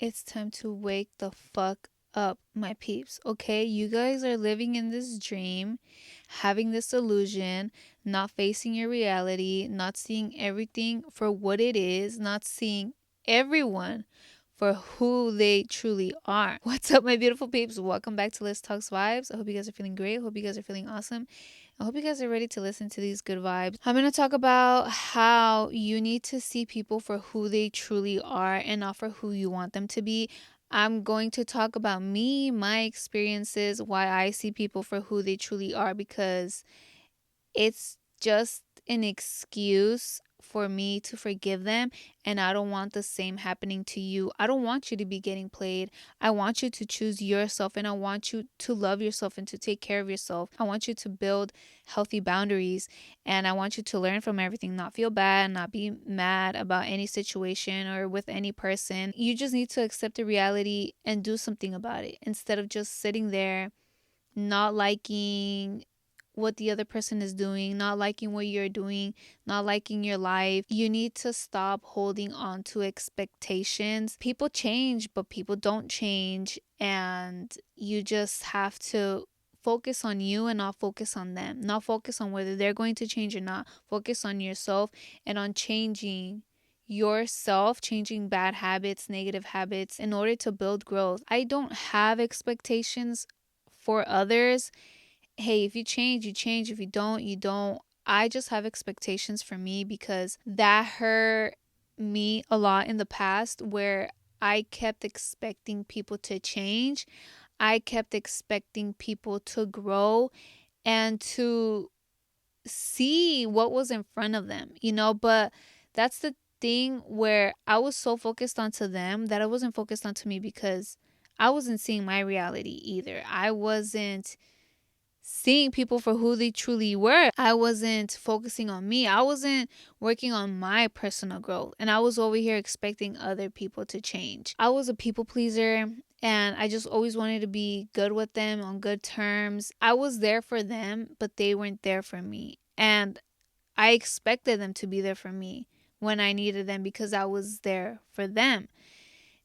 It's time to wake the fuck up, my peeps. Okay, you guys are living in this dream, having this illusion, not facing your reality, not seeing everything for what it is, not seeing everyone for who they truly are. What's up, my beautiful peeps? Welcome back to Let's Talks Vibes. I hope you guys are feeling great. I hope you guys are feeling awesome. I hope you guys are ready to listen to these good vibes. I'm going to talk about how you need to see people for who they truly are and not for who you want them to be. I'm going to talk about me, my experiences, why I see people for who they truly are, because it's just an excuse for me to forgive them, and I don't want the same happening to you. I don't want you to be getting played. I want you to choose yourself, and I want you to love yourself and to take care of yourself. I want you to build healthy boundaries, and I want you to learn from everything, not feel bad, not be mad about any situation or with any person. You just need to accept the reality and do something about it instead of just sitting there not liking what the other person is doing, not liking what you're doing, not liking your life. You need to stop holding on to expectations. People change, but people don't change. And you just have to focus on you and not focus on them. Not focus on whether they're going to change or not. Focus on yourself and on changing yourself, changing bad habits, negative habits in order to build growth. I don't have expectations for others. Hey, if you change, you change. If you don't, you don't. I just have expectations for me because that hurt me a lot in the past, where I kept expecting people to change. I kept expecting people to grow and to see what was in front of them, but that's the thing, where I was so focused onto them that I wasn't focused onto me, because I wasn't seeing my reality either. I wasn't seeing people for who they truly were. I wasn't focusing on me. I wasn't working on my personal growth. And I was over here expecting other people to change. I was a people pleaser, and I just always wanted to be good with them, on good terms. I was there for them, but they weren't there for me. And I expected them to be there for me when I needed them, because I was there for them.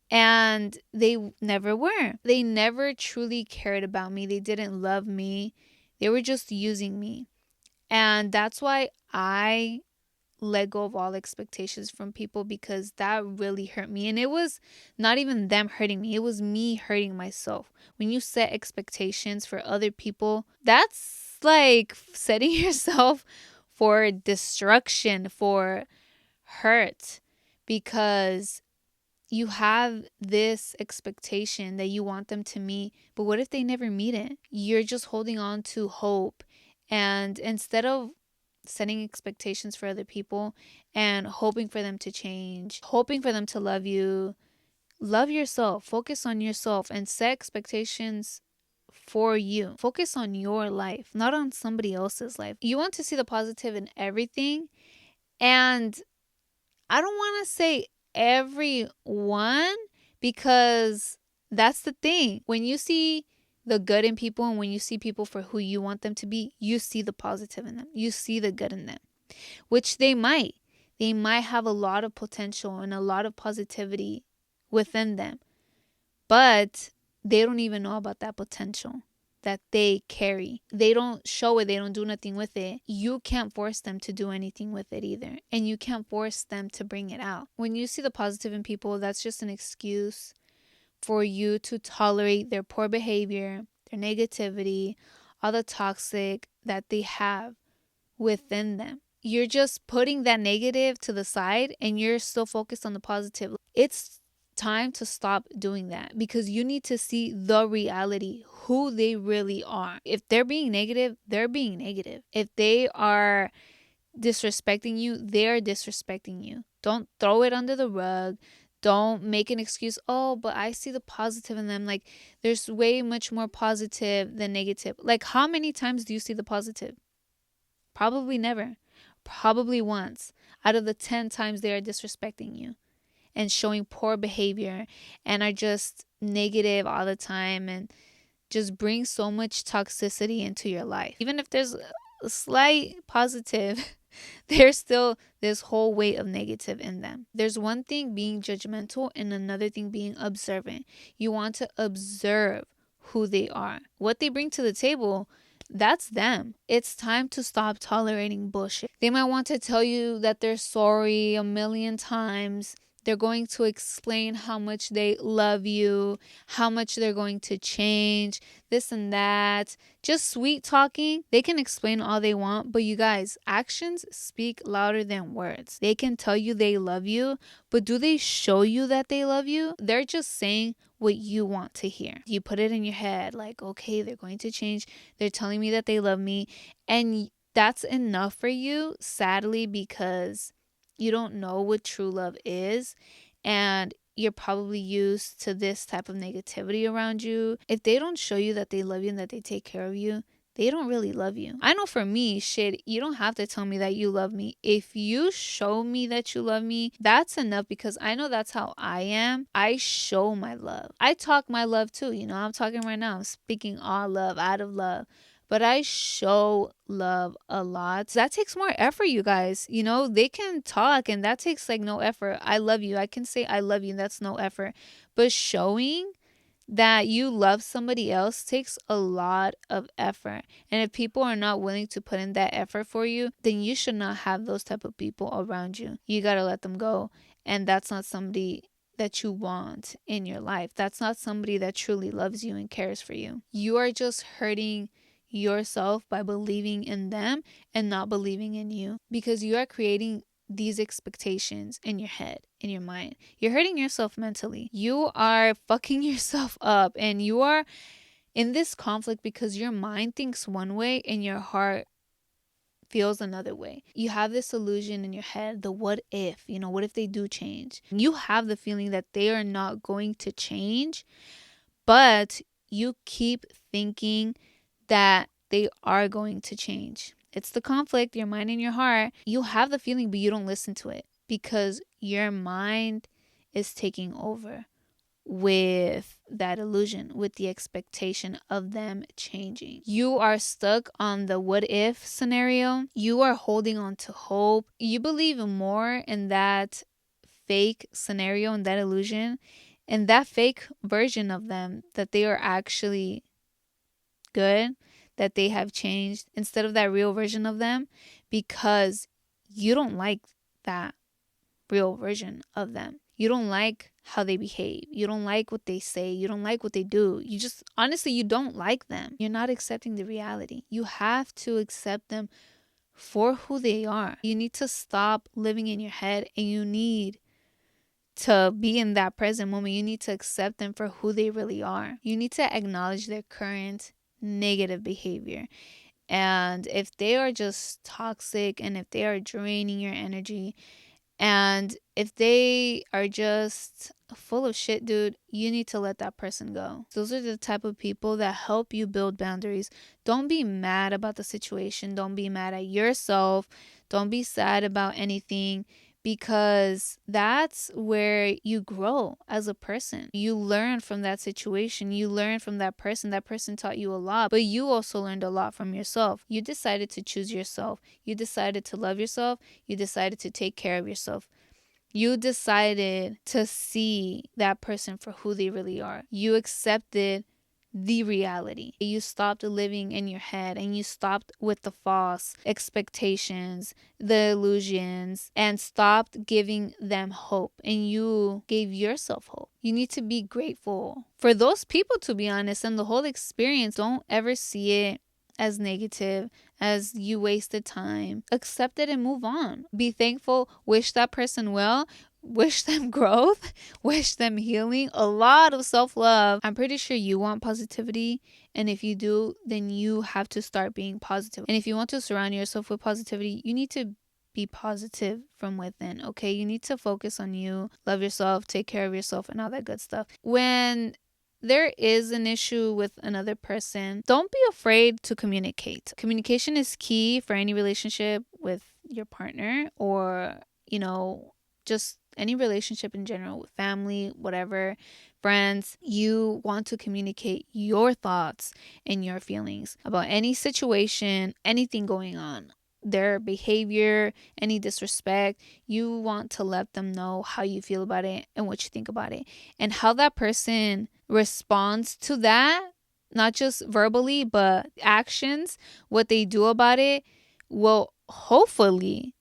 And they never were. They never truly cared about me. They didn't love me. They were just using me. And that's why I let go of all expectations from people, because that really hurt me. And it was not even them hurting me, it was me hurting myself. When you set expectations for other people, that's like setting yourself for destruction, for hurt, because you have this expectation that you want them to meet, but what if they never meet it? You're just holding on to hope. And instead of setting expectations for other people and hoping for them to change, hoping for them to love you, love yourself, focus on yourself, and set expectations for you. Focus on your life, not on somebody else's life. You want to see the positive in everything. And I don't want to say everyone, because that's the thing. When you see the good in people, and when you see people for who you want them to be, you see the positive in them. You see the good in them, which they might. They might have a lot of potential and a lot of positivity within them, but they don't even know about that potential that they carry. They don't show it. They don't do nothing with it. You can't force them to do anything with it either. And you can't force them to bring it out. When you see the positive in people, that's just an excuse for you to tolerate their poor behavior, their negativity, all the toxic that they have within them. You're just putting that negative to the side, and you're still focused on the positive. It's time to stop doing that, because you need to see the reality, who they really are. If they're being negative, they're being negative. If they are disrespecting you, they're disrespecting you. Don't throw it under the rug. Don't make an excuse. Oh, but I see the positive in them. Like, there's way much more positive than negative. Like, how many times do you see the positive? Probably never. Probably once out of the 10 times they are disrespecting you and showing poor behavior and are just negative all the time and just bring so much toxicity into your life. Even if there's slight positive, there's still this whole weight of negative in them. There's one thing being judgmental and another thing being observant. You want to observe who they are, what they bring to the table. That's them. It's time to stop tolerating bullshit. They might want to tell you that they're sorry a million times. They're going to explain how much they love you, how much they're going to change, this and that. Just sweet talking. They can explain all they want, but you guys, actions speak louder than words. They can tell you they love you, but do they show you that they love you? They're just saying what you want to hear. You put it in your head like, okay, they're going to change. They're telling me that they love me. And that's enough for you, sadly, because you don't know what true love is. And you're probably used to this type of negativity around you. If they don't show you that they love you and that they take care of you, they don't really love you. I know for me, shit, you don't have to tell me that you love me. If you show me that you love me, that's enough, because I know that's how I am. I show my love. I talk my love too. I'm talking right now. I'm speaking all love, out of love. But I show love a lot. That takes more effort, you guys. They can talk and that takes like no effort. I love you. I can say I love you and that's no effort. But showing that you love somebody else takes a lot of effort. And if people are not willing to put in that effort for you, then you should not have those type of people around you. You got to let them go. And that's not somebody that you want in your life. That's not somebody that truly loves you and cares for you. You are just hurting yourself by believing in them and not believing in you, because you are creating these expectations in your head, in your mind. You're hurting yourself mentally. You are fucking yourself up, and you are in this conflict because your mind thinks one way and your heart feels another way. You have this illusion in your head, the what if, what if they do change? You have the feeling that they are not going to change, but you keep thinking that they are going to change. It's the conflict, your mind and your heart. You have the feeling, but you don't listen to it because your mind is taking over with that illusion, with the expectation of them changing. You are stuck on the what if scenario. You are holding on to hope. You believe more in that fake scenario and that illusion and that fake version of them, that they are actually good, that they have changed, instead of that real version of them, because you don't like that real version of them. You don't like how they behave. You don't like what they say. You don't like what they do. You just, honestly, you don't like them. You're not accepting the reality. You have to accept them for who they are. You need to stop living in your head, and you need to be in that present moment. You need to accept them for who they really are. You need to acknowledge their current negative behavior. And if they are just toxic, and if they are draining your energy, and if they are just full of shit, dude, you need to let that person go. Those are the type of people that help you build boundaries. Don't be mad about the situation. Don't be mad at yourself. Don't be sad about anything, because that's where you grow as a person. You learn from that situation. You learn from that person. That person taught you a lot, but you also learned a lot from yourself. You decided to choose yourself. You decided to love yourself. You decided to take care of yourself. You decided to see that person for who they really are. You accepted the reality. You stopped living in your head, and you stopped with the false expectations, the illusions, and stopped giving them hope, and you gave yourself hope. You need to be grateful for those people, to be honest, and the whole experience. Don't ever see it as negative, as you wasted time. Accept it and move on. Be thankful. Wish that person well. Wish them growth. Wish them healing. A lot of self-love. I'm pretty sure you want positivity. And if you do, then you have to start being positive. And if you want to surround yourself with positivity, you need to be positive from within, okay? You need to focus on you, love yourself, take care of yourself, and all that good stuff. When there is an issue with another person, don't be afraid to communicate. Communication is key for any relationship with your partner, or, just any relationship in general, with family, whatever, friends, you want to communicate your thoughts and your feelings about any situation, anything going on, their behavior, any disrespect. You want to let them know how you feel about it and what you think about it, and how that person responds to that, not just verbally, but actions, what they do about it, will hopefully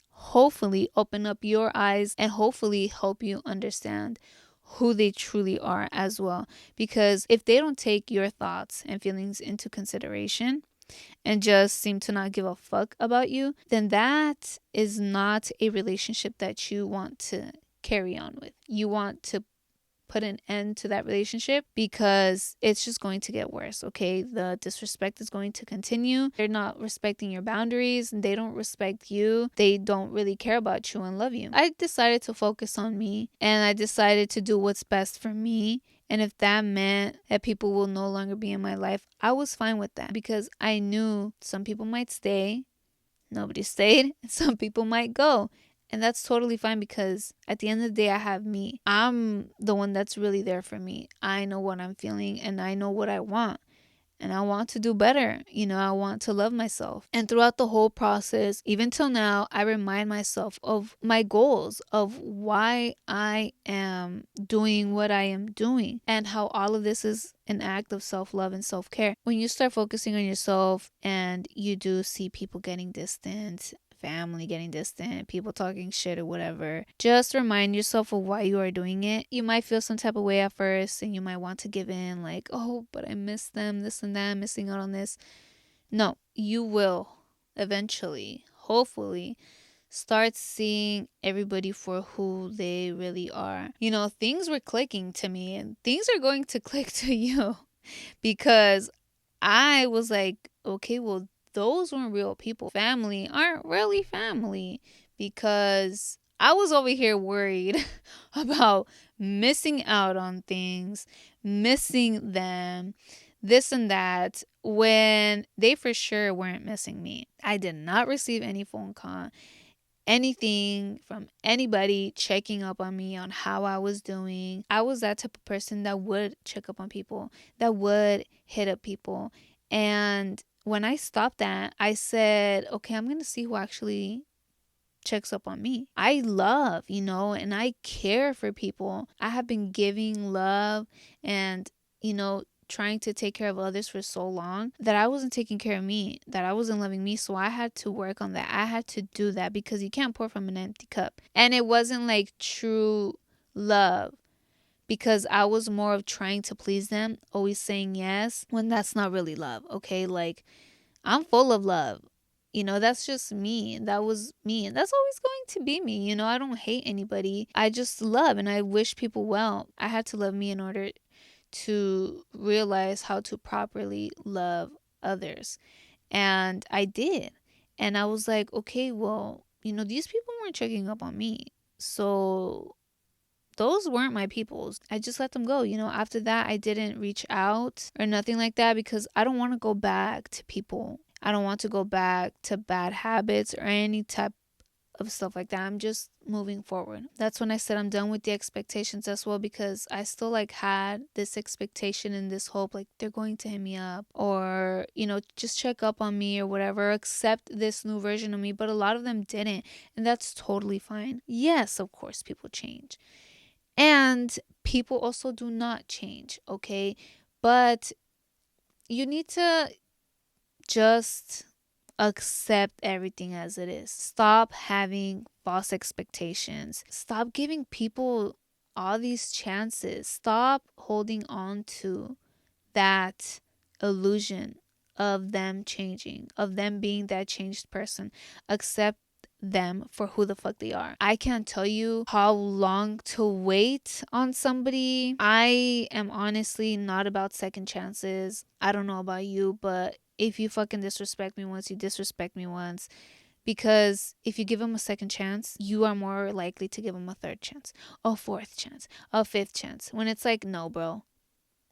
open up your eyes and hopefully help you understand who they truly are as well. Because if they don't take your thoughts and feelings into consideration and just seem to not give a fuck about you, then that is not a relationship that you want to carry on with. You want to put an end to that relationship, because it's just going to get worse, okay? The disrespect is going to continue. They're not respecting your boundaries, and they don't respect you. They don't really care about you and love you. I decided to focus on me, and I decided to do what's best for me. And if that meant that people will no longer be in my life, I was fine with that, because I knew some people might stay, nobody stayed, and some people might go. And that's totally fine, because at the end of the day, I have me. I'm the one that's really there for me. I know what I'm feeling and I know what I want. And I want to do better. I want to love myself. And throughout the whole process, even till now, I remind myself of my goals, of why I am doing what I am doing, and how all of this is an act of self-love and self-care. When you start focusing on yourself and you do see people getting distant, family getting distant, people talking shit or whatever, just remind yourself of why you are doing it. You might feel some type of way at first and you might want to give in, like, oh, but I miss them, this and that, I'm missing out on this. No, you will eventually, hopefully, start seeing everybody for who they really are. Things were clicking to me, and things are going to click to you, because I was like, okay, well, those weren't real people. Family aren't really family, because I was over here worried about missing out on things, missing them, this and that, when they for sure weren't missing me. I did not receive any phone call, anything from anybody checking up on me on how I was doing. I was that type of person that would check up on people, that would hit up people. And when I stopped that, I said, okay, I'm going to see who actually checks up on me. I love, and I care for people. I have been giving love and, trying to take care of others for so long, that I wasn't taking care of me, that I wasn't loving me. So I had to work on that. I had to do that, because you can't pour from an empty cup. And it wasn't like true love, because I was more of trying to please them, always saying yes, when that's not really love, okay? Like, I'm full of love. That's just me. That was me. And that's always going to be me. I don't hate anybody. I just love and I wish people well. I had to love me in order to realize how to properly love others. And I did. And I was like, okay, well, these people weren't checking up on me. So those weren't my peoples. I just let them go. After that, I didn't reach out or nothing like that, because I don't want to go back to people. I don't want to go back to bad habits or any type of stuff like that. I'm just moving forward. That's when I said I'm done with the expectations as well, because I still had this expectation and this hope, like they're going to hit me up or, just check up on me or whatever, accept this new version of me. But a lot of them didn't. And that's totally fine. Yes, of course, people change. And people also do not change, okay? But you need to just accept everything as it is. Stop having false expectations. Stop giving people all these chances. Stop holding on to that illusion of them changing, of them being that changed person. Accept them for who the fuck they are. I can't tell you how long to wait on somebody. I am honestly not about second chances. I don't know about you, but if you fucking disrespect me once, you disrespect me once. Because if you give them a second chance, you are more likely to give them a third chance, a fourth chance, a fifth chance. When it's like, no, bro,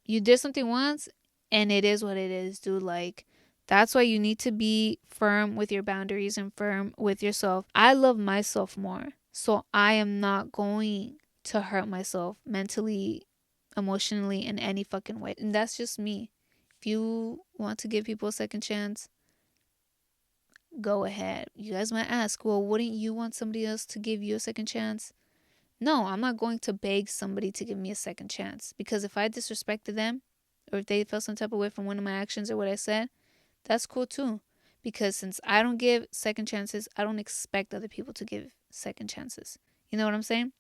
you did something once and it is what it is, dude. Like, that's why you need to be firm with your boundaries and firm with yourself. I love myself more So I am not going to hurt myself mentally, emotionally, in any fucking way. And that's just me. If you want to give people a second chance, go ahead. You guys might ask, well, wouldn't you want somebody else to give you a second chance? No, I'm not going to beg somebody to give me a second chance, because if I disrespected them or if they felt some type of way from one of my actions or what I said, that's cool too. Because since I don't give second chances, I don't expect other people to give second chances. You know what I'm saying?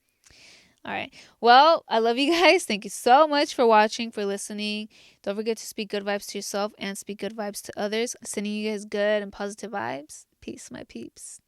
All right. Well, I love you guys. Thank you so much for watching, for listening. Don't forget to speak good vibes to yourself and speak good vibes to others. Sending you guys good and positive vibes. Peace, my peeps.